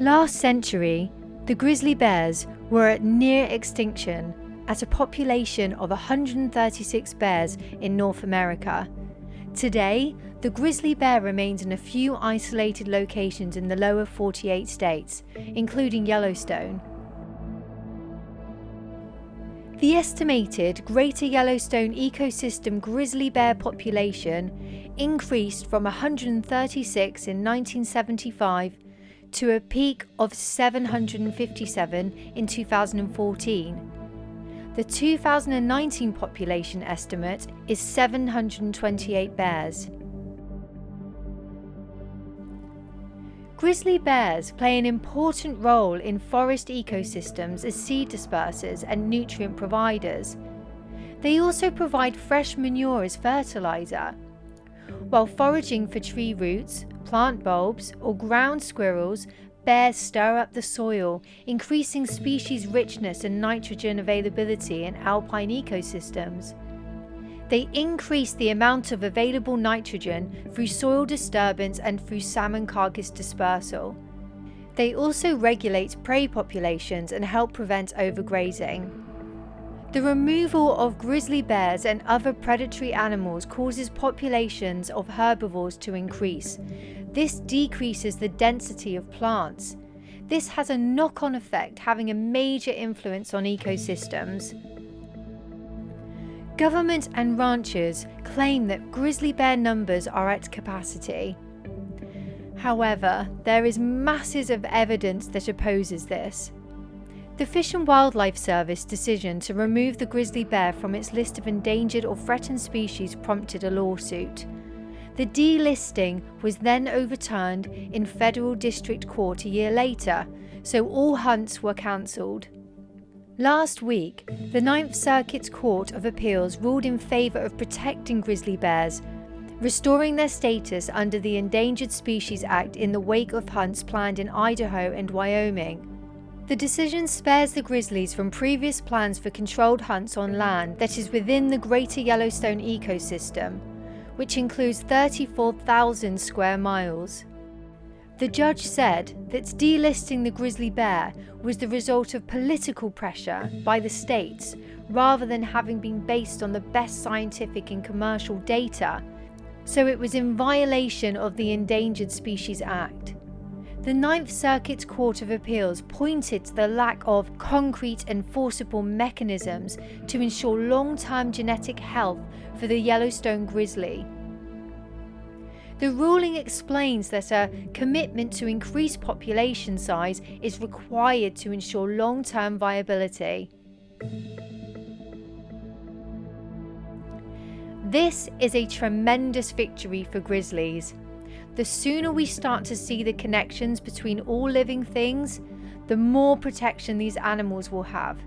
Last century, the grizzly bears were at near extinction at a population of 136 bears in North America. Today, the grizzly bear remains in a few isolated locations in the lower 48 states, including Yellowstone. The estimated Greater Yellowstone Ecosystem grizzly bear population increased from 136 in 1975 to a peak of 757 in 2014. The 2019 population estimate is 728 bears. Grizzly bears play an important role in forest ecosystems as seed dispersers and nutrient providers. They also provide fresh manure as fertilizer. While foraging for tree roots, plant bulbs, or ground squirrels, bears stir up the soil, increasing species richness and nitrogen availability in alpine ecosystems. They increase the amount of available nitrogen through soil disturbance and through salmon carcass dispersal. They also regulate prey populations and help prevent overgrazing. The removal of grizzly bears and other predatory animals causes populations of herbivores to increase. This decreases the density of plants. This has a knock-on effect, having a major influence on ecosystems. Government and ranchers claim that grizzly bear numbers are at capacity. However, there is masses of evidence that opposes this. The Fish and Wildlife Service decision to remove the grizzly bear from its list of endangered or threatened species prompted a lawsuit. The delisting was then overturned in federal district court a year later, so all hunts were cancelled. Last week, the Ninth Circuit Court of Appeals ruled in favour of protecting grizzly bears, restoring their status under the Endangered Species Act in the wake of hunts planned in Idaho and Wyoming. The decision spares the grizzlies from previous plans for controlled hunts on land that is within the Greater Yellowstone Ecosystem, which includes 34,000 square miles. The judge said that delisting the grizzly bear was the result of political pressure by the states rather than having been based on the best scientific and commercial data, so it was in violation of the Endangered Species Act. The Ninth Circuit Court of Appeals pointed to the lack of concrete enforceable mechanisms to ensure long-term genetic health for the Yellowstone grizzly. The ruling explains that a commitment to increase population size is required to ensure long-term viability. This is a tremendous victory for grizzlies. The sooner we start to see the connections between all living things, the more protection these animals will have.